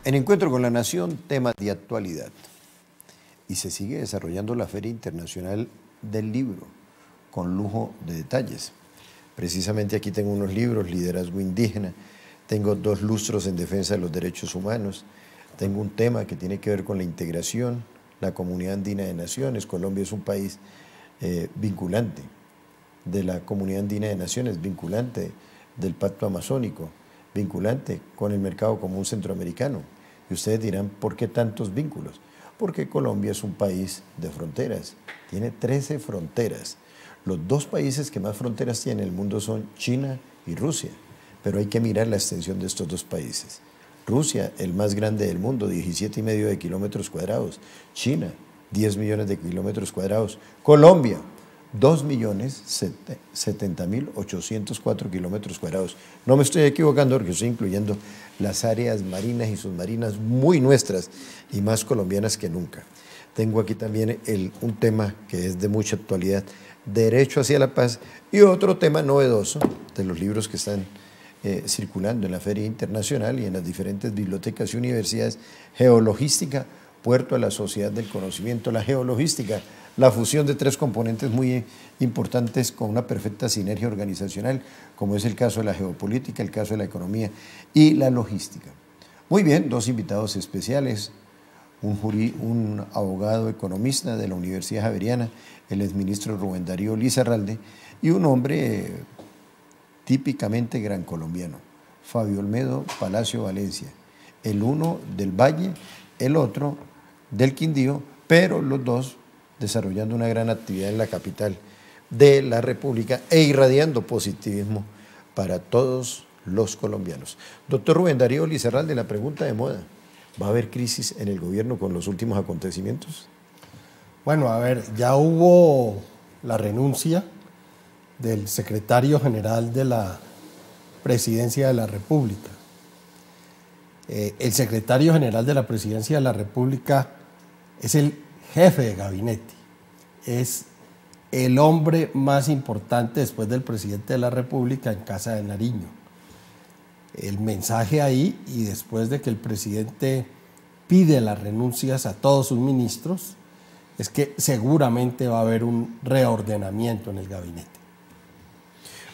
En Encuentro con la Nación, temas de actualidad. Y se sigue desarrollando la Feria Internacional del Libro, con lujo de detalles. Precisamente aquí tengo unos libros, Liderazgo Indígena, tengo 2 lustros en defensa de los derechos humanos, tengo un tema que tiene que ver con la integración, la Comunidad Andina de Naciones. Colombia es un país vinculante de la Comunidad Andina de Naciones, vinculante del Pacto Amazónico, vinculante con el Mercado Común Centroamericano. Y ustedes dirán, ¿por qué tantos vínculos? Porque Colombia es un país de fronteras, tiene 13 fronteras. Los 2 países que más fronteras tienen en el mundo son China y Rusia, pero hay que mirar la extensión de estos 2 países. Rusia, el más grande del mundo, 17,5 de kilómetros cuadrados. China, 10 millones de kilómetros cuadrados. Colombia, 2.070.804 kilómetros cuadrados. No me estoy equivocando porque estoy incluyendo las áreas marinas y submarinas muy nuestras y más colombianas que nunca. Tengo aquí también un tema que es de mucha actualidad, derecho hacia la paz, y otro tema novedoso de los libros que están circulando en la Feria Internacional y en las diferentes bibliotecas y universidades, geologística, puerto a la sociedad del conocimiento. La geologística, la fusión de 3 componentes muy importantes con una perfecta sinergia organizacional, como es el caso de la geopolítica, el caso de la economía y la logística. Muy bien, 2 invitados especiales, un abogado economista de la Universidad Javeriana, el exministro Rubén Darío Lizarralde, y un hombre típicamente gran colombiano, Fabio Olmedo Palacio Valencia, el uno del Valle, el otro del Quindío, pero los 2 desarrollando una gran actividad en la capital de la República e irradiando positivismo para todos los colombianos. Doctor Rubén Darío Lizarralde, la pregunta de moda: ¿va a haber crisis en el gobierno con los últimos acontecimientos? Bueno, a ver, ya hubo la renuncia del secretario general de la Presidencia de la República. El secretario general de la Presidencia de la República es el jefe de gabinete, es el hombre más importante después del presidente de la República en Casa de Nariño. El mensaje ahí, y después de que el presidente pide las renuncias a todos sus ministros, es que seguramente va a haber un reordenamiento en el gabinete.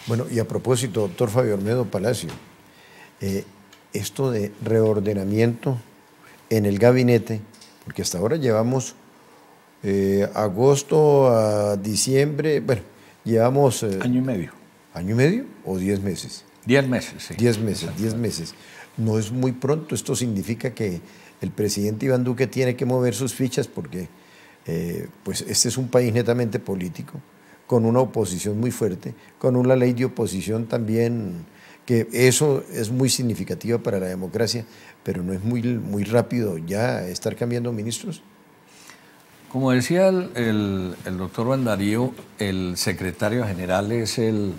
Bueno, y a propósito, doctor Fabio Olmedo Palacio, esto de reordenamiento en el gabinete, porque hasta ahora llevamos agosto a diciembre, bueno, llevamos... año y medio. ¿Año y medio o 10 meses? 10 meses, sí. 10 meses, 10 meses. No es muy pronto, esto significa que el presidente Iván Duque tiene que mover sus fichas porque pues este es un país netamente político, con una oposición muy fuerte, con una ley de oposición también, que eso es muy significativa para la democracia, pero no es muy rápido ya estar cambiando ministros. Como decía el doctor Rubén Darío, el secretario general es el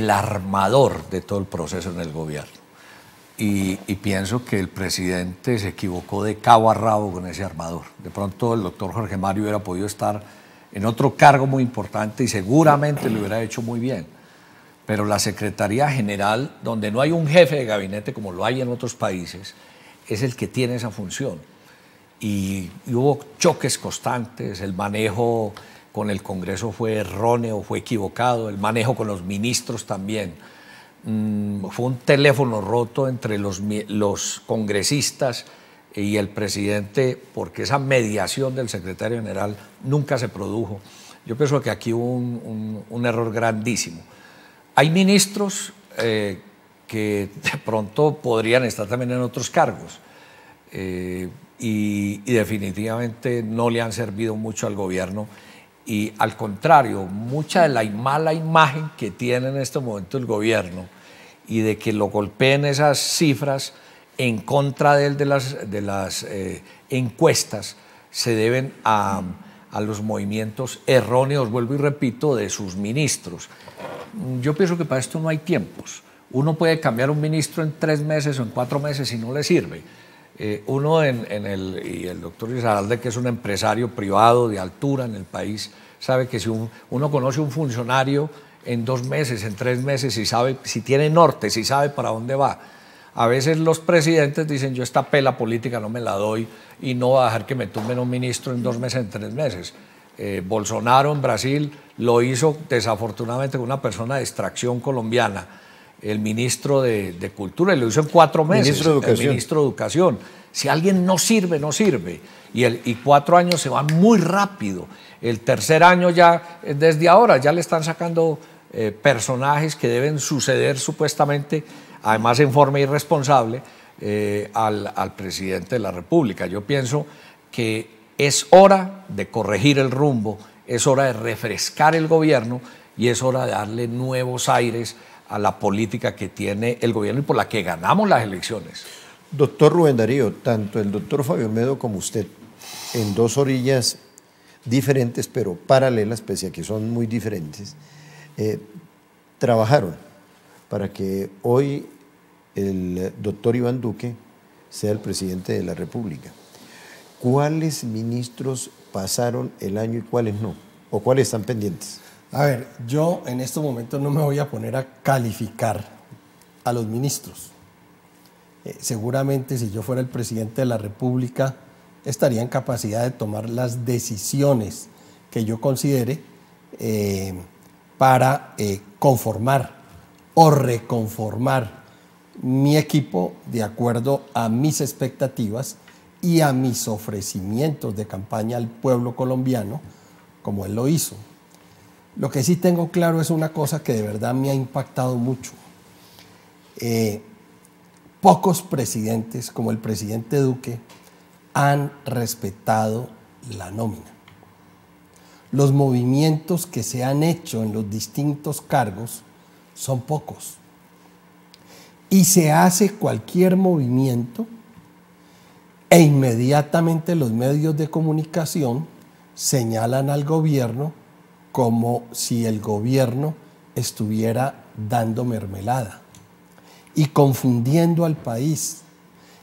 armador de todo el proceso en el gobierno. Y pienso que el presidente se equivocó de cabo a rabo con ese armador. De pronto el doctor Jorge Mario hubiera podido estar en otro cargo muy importante y seguramente lo hubiera hecho muy bien. Pero la Secretaría General, donde no hay un jefe de gabinete como lo hay en otros países, es el que tiene esa función. Y hubo choques constantes, el manejo con el Congreso fue erróneo, fue equivocado, el manejo con los ministros también. Fue un teléfono roto entre los congresistas y el presidente, porque esa mediación del secretario general nunca se produjo. Yo pienso que aquí hubo un error grandísimo. Hay ministros que de pronto podrían estar también en otros cargos y definitivamente no le han servido mucho al gobierno. Y al contrario, mucha de la mala imagen que tiene en este momento el gobierno y de que lo golpeen esas cifras en contra de él de las encuestas se deben a los movimientos erróneos, vuelvo y repito, de sus ministros. Yo pienso que para esto no hay tiempos. Uno puede cambiar un ministro en 3 meses o en 4 meses si no le sirve. Y el doctor Lizarralde, que es un empresario privado de altura en el país, sabe que si uno conoce un funcionario en 2 meses, en 3 meses, si sabe, si tiene norte, si sabe para dónde va. a veces los presidentes dicen, yo esta pela política no me la doy y no voy a dejar que me tumben un ministro en 2 meses, en 3 meses. Bolsonaro en Brasil lo hizo desafortunadamente con una persona de extracción colombiana, el ministro de Cultura, y lo hizo en 4 meses, el ministro de Educación. Si alguien no sirve, no sirve. Y 4 años se van muy rápido. El tercer año ya, desde ahora, ya le están sacando personajes que deben suceder supuestamente, además en forma irresponsable, al presidente de la República. Yo pienso que es hora de corregir el rumbo, es hora de refrescar el gobierno y es hora de darle nuevos aires a la política que tiene el gobierno y por la que ganamos las elecciones. Doctor Rubén Darío, tanto el doctor Fabio Olmedo como usted, en 2 orillas diferentes pero paralelas, pese a que son muy diferentes, trabajaron para que hoy el doctor Iván Duque sea el presidente de la República. ¿Cuáles ministros pasaron el año y cuáles no? ¿O cuáles están pendientes? A ver, yo en estos momentos no me voy a poner a calificar a los ministros. Seguramente si yo fuera el presidente de la República estaría en capacidad de tomar las decisiones que yo considere para conformar o reconformar mi equipo de acuerdo a mis expectativas y a mis ofrecimientos de campaña al pueblo colombiano, como él lo hizo. Lo que sí tengo claro es una cosa que de verdad me ha impactado mucho. Pocos presidentes, como el presidente Duque, han respetado la nómina. Los movimientos que se han hecho en los distintos cargos son pocos. Y se hace cualquier movimiento e inmediatamente los medios de comunicación señalan al gobierno como si el gobierno estuviera dando mermelada y confundiendo al país.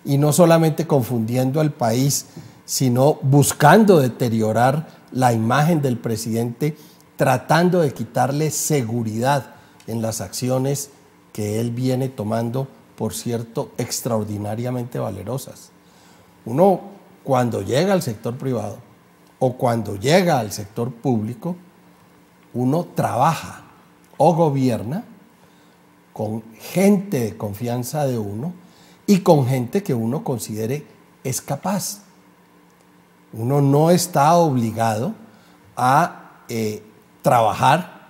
Y no solamente confundiendo al país, sino buscando deteriorar la imagen del presidente, tratando de quitarle seguridad en las acciones que él viene tomando, por cierto, extraordinariamente valerosas. Uno, cuando llega al sector privado o cuando llega al sector público, uno trabaja o gobierna con gente de confianza de uno y con gente que uno considere es capaz. Uno no está obligado a trabajar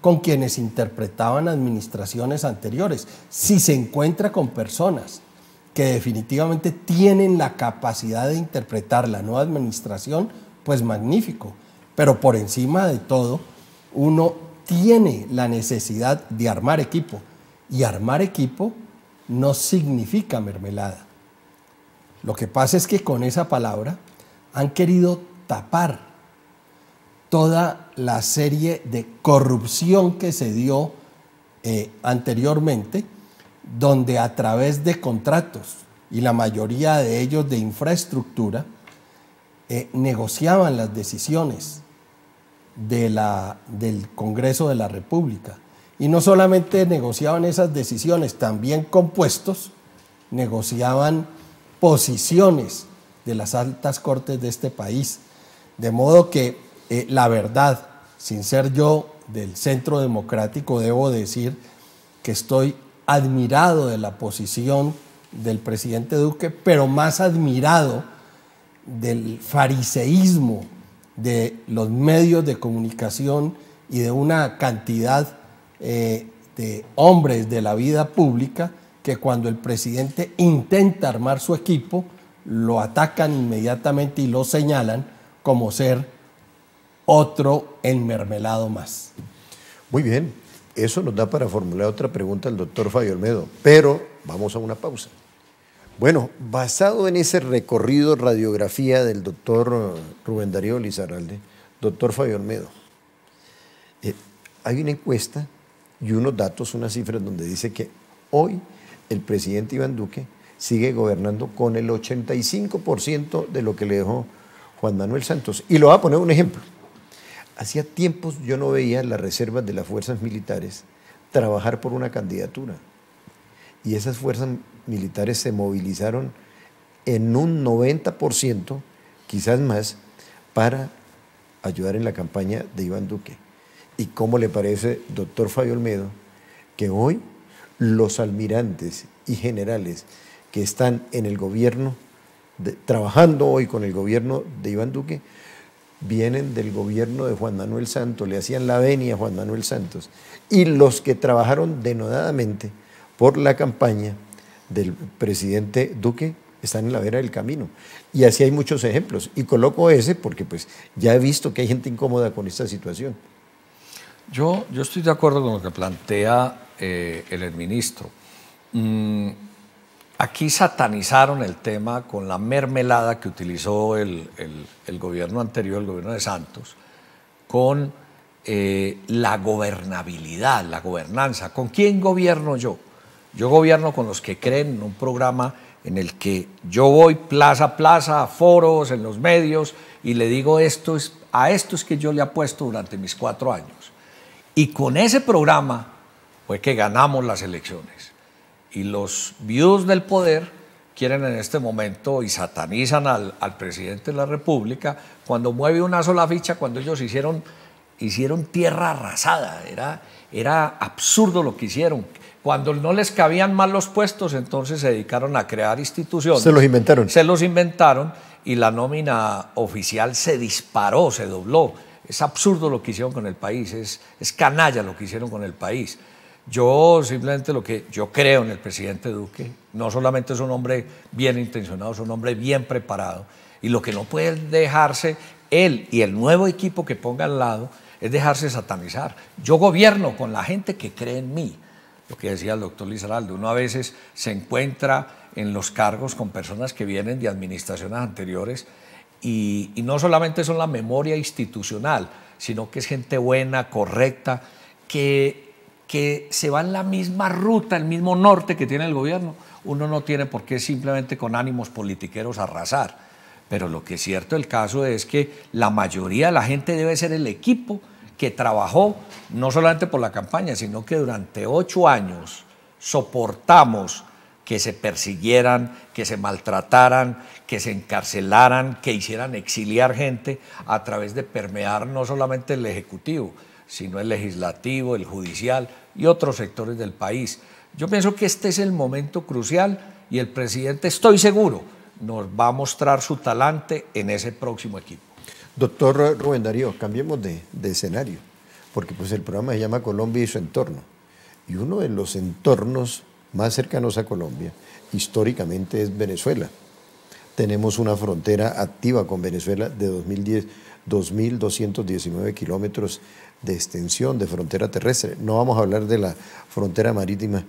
con quienes interpretaban administraciones anteriores. Si se encuentra con personas que definitivamente tienen la capacidad de interpretar la nueva administración, pues magnífico. Pero por encima de todo, uno tiene la necesidad de armar equipo. Y armar equipo no significa mermelada. Lo que pasa es que con esa palabra han querido tapar toda la serie de corrupción que se dio anteriormente, donde a través de contratos, y la mayoría de ellos de infraestructura, negociaban las decisiones del Congreso de la República. Y no solamente negociaban esas decisiones, también con puestos, negociaban posiciones de las altas cortes de este país. De modo que la verdad, sin ser yo del Centro Democrático, debo decir que estoy admirado de la posición del presidente Duque, pero más admirado del fariseísmo de los medios de comunicación y de una cantidad de hombres de la vida pública que cuando el presidente intenta armar su equipo, lo atacan inmediatamente y lo señalan como ser otro enmermelado más. Muy bien, eso nos da para formular otra pregunta al doctor Fabio Olmedo, pero vamos a una pausa. Bueno, basado en ese recorrido, radiografía del doctor Rubén Darío Lizarralde, doctor Fabio Olmedo, hay una encuesta y unos datos, unas cifras donde dice que hoy el presidente Iván Duque sigue gobernando con el 85% de lo que le dejó Juan Manuel Santos. Y lo voy a poner un ejemplo. Hacía tiempos yo no veía las reservas de las fuerzas militares trabajar por una candidatura. y esas fuerzas militares se movilizaron en un 90%, quizás más, para ayudar en la campaña de Iván Duque. ¿Y cómo le parece, doctor Fabio Olmedo, que hoy los almirantes y generales que están en el gobierno, trabajando hoy con el gobierno de Iván Duque, vienen del gobierno de Juan Manuel Santos, le hacían la venia a Juan Manuel Santos, y los que trabajaron denodadamente por la campaña del presidente Duque están en la vera del camino? Y así hay muchos ejemplos, y coloco ese porque pues ya he visto que hay gente incómoda con esta situación. Yo estoy de acuerdo con lo que plantea el exministro. Aquí satanizaron el tema con la mermelada que utilizó el gobierno anterior, el gobierno de Santos, con la gobernabilidad, la gobernanza. ¿Con quién gobierno yo? Yo gobierno con los que creen en un programa en el que yo voy plaza a plaza, a foros, en los medios, y le digo a esto es que yo le apuesto durante mis 4 años. Y con ese programa fue que ganamos las elecciones. Y los viudos del poder quieren en este momento y satanizan al presidente de la República cuando mueve una sola ficha, cuando ellos hicieron tierra arrasada. Era absurdo lo que hicieron. Cuando no les cabían más los puestos, entonces se dedicaron a crear instituciones. Se los inventaron. Se los inventaron y la nómina oficial se disparó, se dobló. Es absurdo lo que hicieron con el país, es canalla lo que hicieron con el país. Yo simplemente lo que yo creo en el presidente Duque, no solamente es un hombre bien intencionado, es un hombre bien preparado, y lo que no puede dejarse él y el nuevo equipo que ponga al lado es dejarse satanizar. Yo gobierno con la gente que cree en mí, lo que decía el doctor Lizarralde, uno a veces se encuentra en los cargos con personas que vienen de administraciones anteriores y no solamente son la memoria institucional, sino que es gente buena, correcta, que se va en la misma ruta, el mismo norte que tiene el gobierno. Uno no tiene por qué simplemente con ánimos politiqueros arrasar, pero lo que es cierto del caso es que la mayoría de la gente debe ser el equipo que trabajó no solamente por la campaña, sino que durante 8 años soportamos que se persiguieran, que se maltrataran, que se encarcelaran, que hicieran exiliar gente a través de permear no solamente el Ejecutivo, sino el Legislativo, el Judicial y otros sectores del país. Yo pienso que este es el momento crucial y el presidente, estoy seguro, nos va a mostrar su talante en ese próximo equipo. Doctor Rubén Darío, cambiemos de escenario, porque pues el programa se llama Colombia y su entorno, y uno de los entornos más cercanos a Colombia históricamente es Venezuela. Tenemos una frontera activa con Venezuela de 2.219 kilómetros de extensión de frontera terrestre. No vamos a hablar de la frontera marítima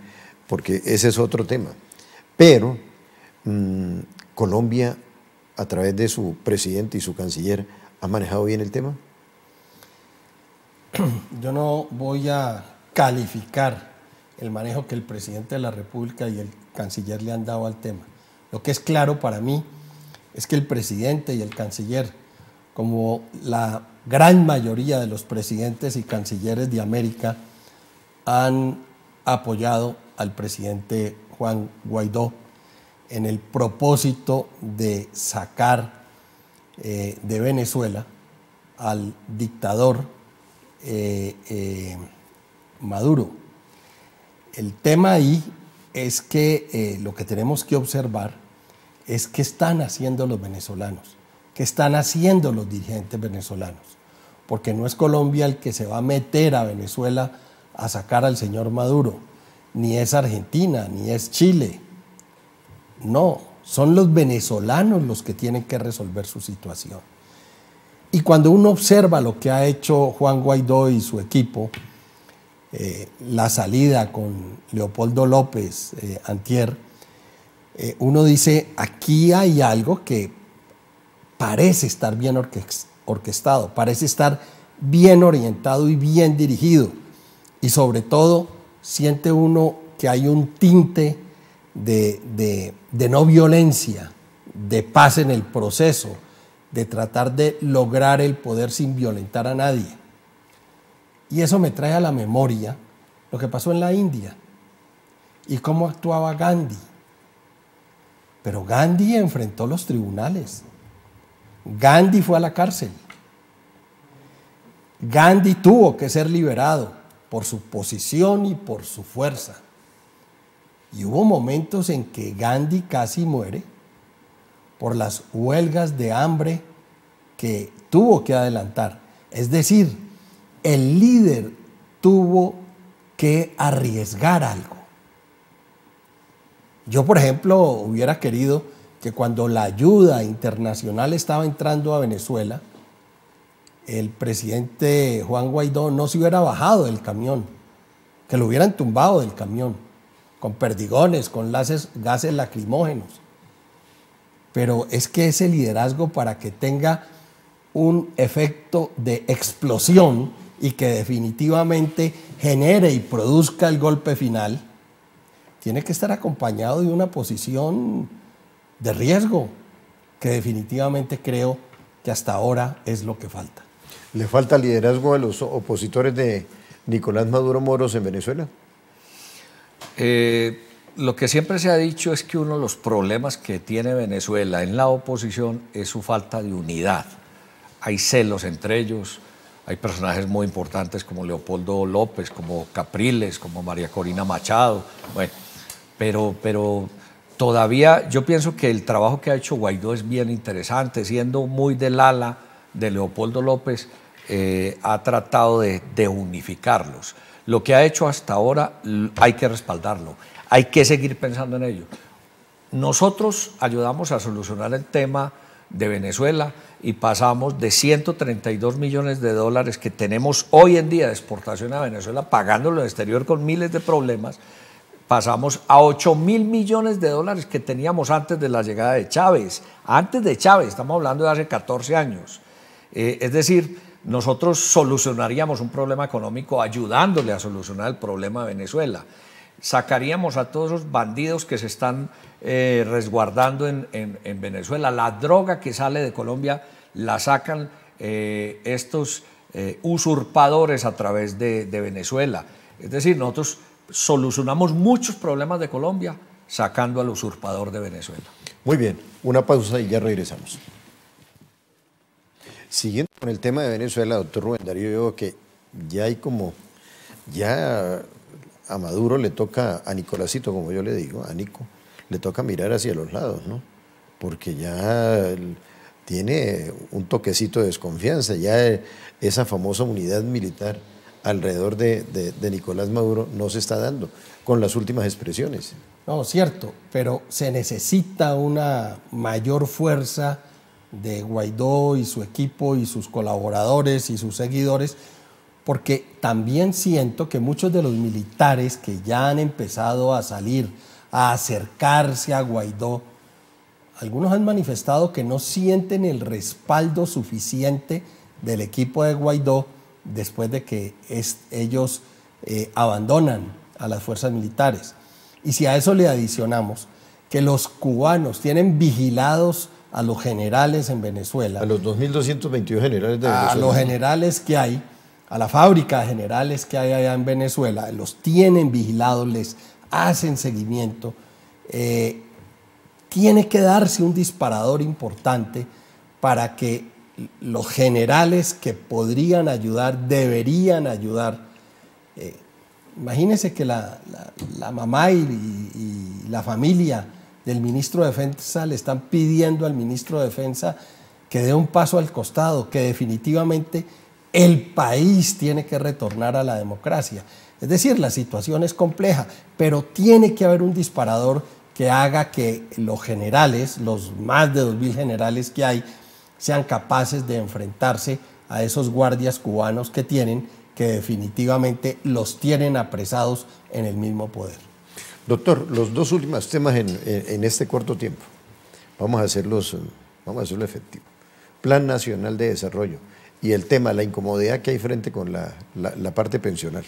porque ese es otro tema. Pero Colombia, a través de su presidente y su canciller, ¿ha manejado bien el tema? Yo no voy a calificar el manejo que el presidente de la República y el canciller le han dado al tema. Lo que es claro para mí es que el presidente y el canciller, como la gran mayoría de los presidentes y cancilleres de América, han apoyado al presidente Juan Guaidó en el propósito de sacar de Venezuela al dictador Maduro. El tema ahí es que lo que tenemos que observar es qué están haciendo los venezolanos, qué están haciendo los dirigentes venezolanos, porque no es Colombia el que se va a meter a Venezuela a sacar al señor Maduro, ni es Argentina, ni es Chile. No, son los venezolanos los que tienen que resolver su situación. Y cuando uno observa lo que ha hecho Juan Guaidó y su equipo, la salida con Leopoldo López antier, uno dice, aquí hay algo que parece estar bien orquestado, parece estar bien orientado y bien dirigido, y sobre todo siente uno que hay un tinte de no violencia, de paz en el proceso, de tratar de lograr el poder sin violentar a nadie. Y eso me trae a la memoria lo que pasó en la India. y cómo actuaba Gandhi. Pero Gandhi enfrentó los tribunales. Gandhi fue a la cárcel. Gandhi tuvo que ser liberado por su posición y por su fuerza. Y hubo momentos en que Gandhi casi muere por las huelgas de hambre que tuvo que adelantar. Es decir, el líder tuvo que arriesgar algo. Yo, por ejemplo, hubiera querido que cuando la ayuda internacional estaba entrando a Venezuela, el presidente Juan Guaidó no se hubiera bajado del camión, que lo hubieran tumbado del camión, con perdigones, con gases lacrimógenos. Pero es que ese liderazgo, para que tenga un efecto de explosión y que definitivamente genere y produzca el golpe final, tiene que estar acompañado de una posición de riesgo, que definitivamente creo que hasta ahora es lo que falta. ¿Le falta liderazgo a los opositores de Nicolás Maduro Moros en Venezuela? Lo que siempre se ha dicho es que uno de los problemas que tiene Venezuela en la oposición es su falta de unidad. Hay celos entre ellos, hay personajes muy importantes como Leopoldo López, como Capriles, como María Corina Machado, bueno, pero todavía yo pienso que el trabajo que ha hecho Guaidó es bien interesante, siendo muy del ala de Leopoldo López, ha tratado de unificarlos. Lo que ha hecho hasta ahora hay que respaldarlo, hay que seguir pensando en ello. Nosotros ayudamos a solucionar el tema de Venezuela y pasamos de 132 millones de dólares que tenemos hoy en día de exportación a Venezuela, pagándolo en el exterior con miles de problemas, pasamos a 8.000 millones de dólares que teníamos antes de la llegada de Chávez. Antes de Chávez, estamos hablando de hace 14 años. Es decir, nosotros solucionaríamos un problema económico ayudándole a solucionar el problema de Venezuela. Sacaríamos a todos esos bandidos que se están resguardando en Venezuela. La droga que sale de Colombia la sacan estos usurpadores a través de Venezuela. Es decir, nosotros solucionamos muchos problemas de Colombia sacando al usurpador de Venezuela. Muy bien, una pausa y ya regresamos. Siguiendo con el tema de Venezuela, doctor Rubén Darío, yo veo que ya hay como, ya a Maduro le toca, a Nicolásito, como yo le digo, a Nico, le toca mirar hacia los lados, ¿no? Porque ya tiene un toquecito de desconfianza, ya esa famosa unidad militar alrededor de Nicolás Maduro no se está dando con las últimas expresiones. No, cierto, pero se necesita una mayor fuerza de Guaidó y su equipo y sus colaboradores y sus seguidores, porque también siento que muchos de los militares que ya han empezado a salir, a acercarse a Guaidó, algunos han manifestado que no sienten el respaldo suficiente del equipo de Guaidó después de que ellos abandonan a las fuerzas militares. Y si a eso le adicionamos que los cubanos tienen vigilados a los generales en Venezuela, a los 2.222 generales de Venezuela, a los generales que hay, a la fábrica de generales que hay allá en Venezuela, los tienen vigilados, les hacen seguimiento, tiene que darse un disparador importante para que los generales que podrían ayudar, deberían ayudar. Imagínense que la mamá y la familia del ministro de Defensa le están pidiendo al ministro de Defensa que dé un paso al costado, que definitivamente el país tiene que retornar a la democracia. Es decir, la situación es compleja, pero tiene que haber un disparador que haga que los generales, los más de 2.000 generales que hay, sean capaces de enfrentarse a esos guardias cubanos que tienen, que definitivamente los tienen apresados en el mismo poder. Doctor, los dos últimos temas en este corto tiempo, vamos a hacerlo efectivo. Plan Nacional de Desarrollo y el tema, la incomodidad que hay frente con la parte pensional.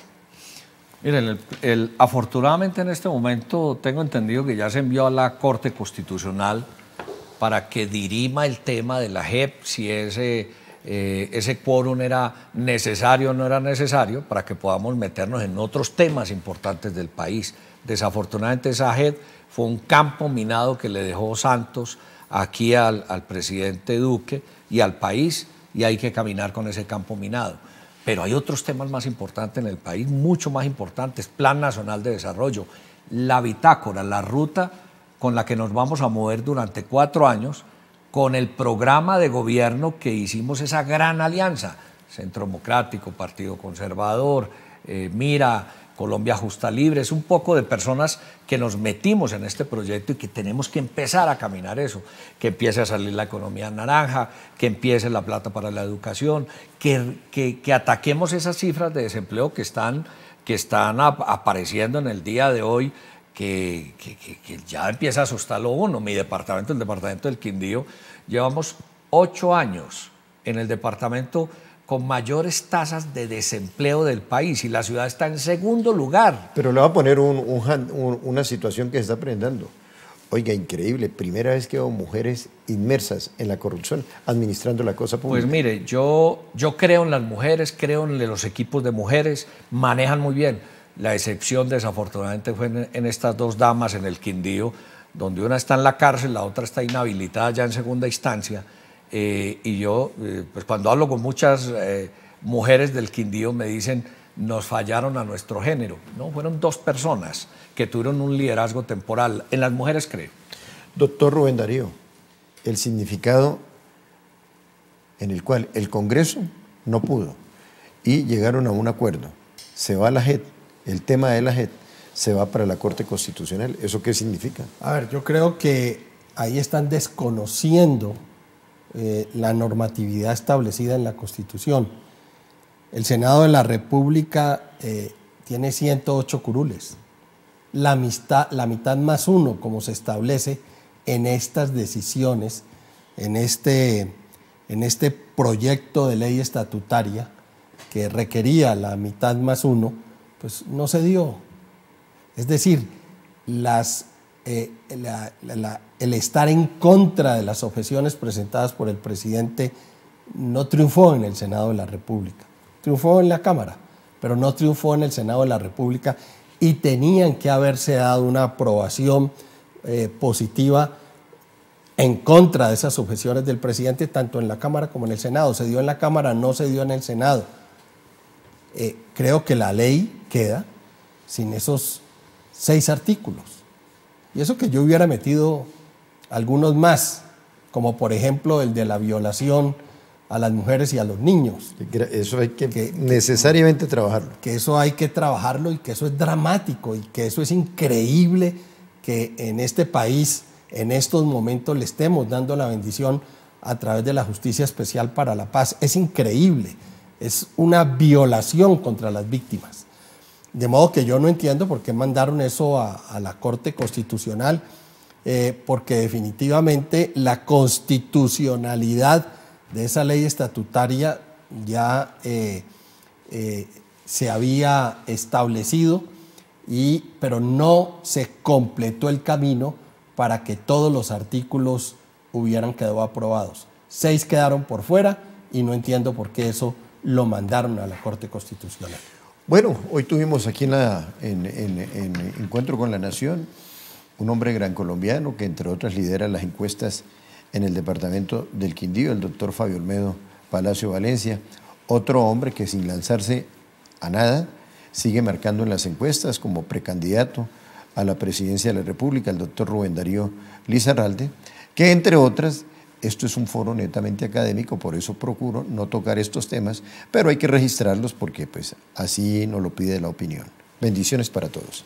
Miren, afortunadamente en este momento tengo entendido que ya se envió a la Corte Constitucional para que dirima el tema de la JEP, si ese quórum era necesario o no era necesario, para que podamos meternos en otros temas importantes del país. Desafortunadamente esa JET fue un campo minado que le dejó Santos aquí al presidente Duque y al país, y hay que caminar con ese campo minado. Pero hay otros temas más importantes en el país, mucho más importantes: Plan Nacional de Desarrollo, la bitácora, la ruta con la que nos vamos a mover durante 4 años, con el programa de gobierno que hicimos, esa gran alianza, Centro Democrático, Partido Conservador, Mira, Colombia Justa Libre. Es un poco de personas que nos metimos en este proyecto y que tenemos que empezar a caminar eso, que empiece a salir la economía naranja, que empiece la plata para la educación, que ataquemos esas cifras de desempleo que están apareciendo en el día de hoy, que ya empieza a asustarlo uno. Mi departamento, el departamento del Quindío, llevamos 8 años en el departamento con mayores tasas de desempleo del país, y la ciudad está en segundo lugar. Pero le voy a poner una situación que se está presentando. Oiga, increíble, primera vez que veo mujeres inmersas en la corrupción, administrando la cosa pública. Pues mire, yo creo en las mujeres, creo en los equipos de mujeres, manejan muy bien. La excepción, desafortunadamente, fue en estas 2 damas en el Quindío, donde una está en la cárcel, la otra está inhabilitada ya en segunda instancia. Y yo, pues cuando hablo con muchas mujeres del Quindío, me dicen: nos fallaron a nuestro género. No, fueron 2 personas que tuvieron un liderazgo temporal. En las mujeres creo. Doctor Rubén Darío, el significado en el cual el Congreso no pudo y llegaron a un acuerdo, se va a la JET, el tema de la JET se va para la Corte Constitucional. ¿Eso qué significa? A ver, yo creo que ahí están desconociendo la normatividad establecida en la Constitución. El Senado de la República tiene 108 curules. La mitad más 1, como se establece en estas decisiones, en este proyecto de ley estatutaria que requería la mitad más 1, pues no se dio. Es decir, el estar en contra de las objeciones presentadas por el presidente no triunfó en el Senado de la República. Triunfó en la Cámara, pero no triunfó en el Senado de la República, y tenían que haberse dado una aprobación positiva en contra de esas objeciones del presidente, tanto en la Cámara como en el Senado. Se dio en la Cámara, no se dio en el Senado. Creo que la ley queda sin esos 6 artículos. Y eso que yo hubiera metido algunos más, como por ejemplo el de la violación a las mujeres y a los niños. Eso hay que necesariamente trabajarlo. Que eso hay que trabajarlo, y que eso es dramático, y que eso es increíble que en este país, en estos momentos, le estemos dando la bendición a través de la Justicia Especial para la Paz. Es increíble, es una violación contra las víctimas. De modo que yo no entiendo por qué mandaron eso a la Corte Constitucional, porque definitivamente la constitucionalidad de esa ley estatutaria ya se había establecido, pero no se completó el camino para que todos los artículos hubieran quedado aprobados. 6 quedaron por fuera, y no entiendo por qué eso lo mandaron a la Corte Constitucional. Bueno, hoy tuvimos aquí en Encuentro con la Nación un hombre gran colombiano que, entre otras, lidera las encuestas en el departamento del Quindío, el doctor Fabio Olmedo Palacio Valencia. Otro hombre que, sin lanzarse a nada, sigue marcando en las encuestas como precandidato a la presidencia de la República, el doctor Rubén Darío Lizarralde, que, entre otras, esto es un foro netamente académico, por eso procuro no tocar estos temas, pero hay que registrarlos porque pues así nos lo pide la opinión. Bendiciones para todos.